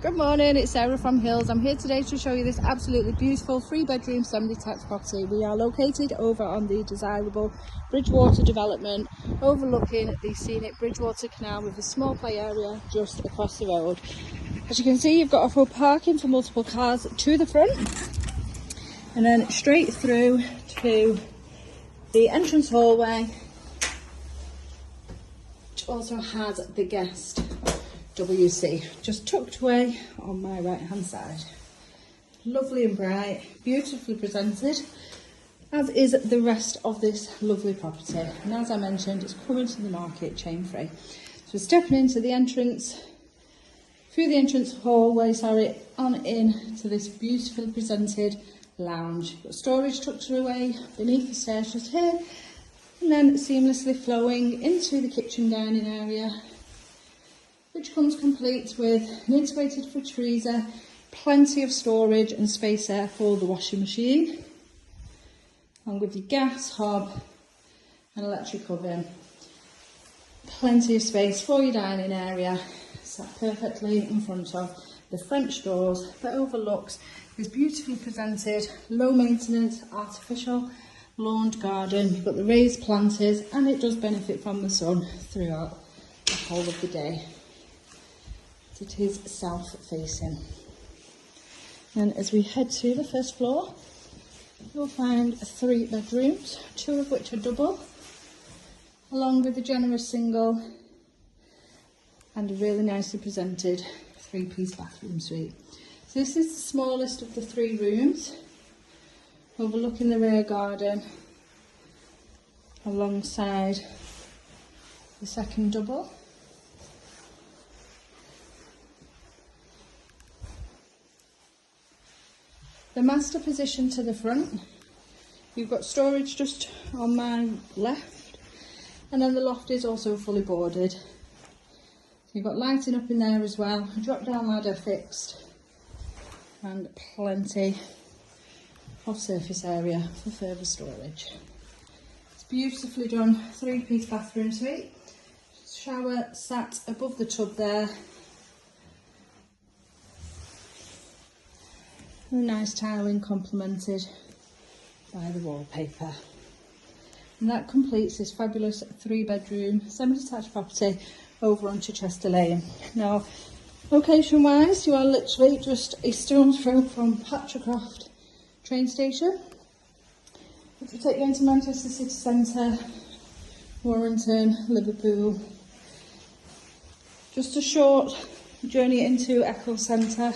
Good morning, it's Sarah from Hills. I'm here today to show you this absolutely beautiful 3-bedroom semi-detached property. We are located over on the desirable Bridgewater Development, overlooking the scenic Bridgewater Canal with a small play area just across the road. As you can see, you've got off-road parking for multiple cars to the front, and then straight through to the entrance hallway, which also has the guest WC just tucked away on my right hand side. Lovely and bright, beautifully presented, as is the rest of this lovely property. And as I mentioned, it's coming to the market chain free. So we're stepping into the entrance, through the entrance hallway, on in to this beautifully presented lounge. You've got storage tucked away beneath the stairs just here, and then seamlessly flowing into the kitchen dining area, which comes complete with an integrated fridge freezer, plenty of storage and space there for the washing machine, along with your gas hob and electric oven. Plenty of space for your dining area, sat perfectly in front of the French doors that overlooks this beautifully presented, low maintenance, artificial lawned garden. You've got the raised planters, and it does benefit from the sun throughout the whole of the day. It is south facing. And as we head to the first floor, you'll find 3 bedrooms, 2 of which are double, along with a generous single and a really nicely presented 3-piece bathroom suite. So this is the smallest of the 3 rooms, overlooking the rear garden alongside the second double. The master position to the front, you've got storage just on my left, and then the loft is also fully boarded. You've got lighting up in there as well, a drop down ladder fixed, and plenty of surface area for further storage. It's beautifully done 3-piece bathroom suite, shower sat above the tub there. Nice tiling complemented by the wallpaper. And that completes this fabulous 3-bedroom semi-detached property over on Chichester Lane. Now, location wise, you are literally just a stone's throw from patio train station. If you take you into Manchester city centre, Warrington, Liverpool, just a short journey into Eccles centre,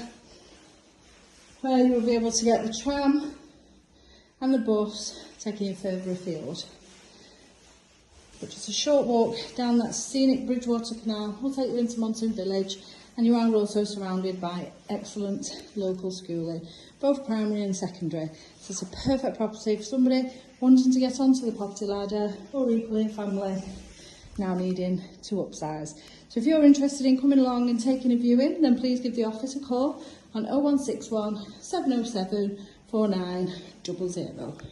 where you will be able to get the tram and the bus taking you further afield. But just a short walk down that scenic Bridgewater Canal will take you into Monton Village, and you are also surrounded by excellent local schooling, both primary and secondary. So it's a perfect property for somebody wanting to get onto the property ladder, or equally a family now needing to upsize. So if you're interested in coming along and taking a viewing, then please give the office a call on 0161 707 4900.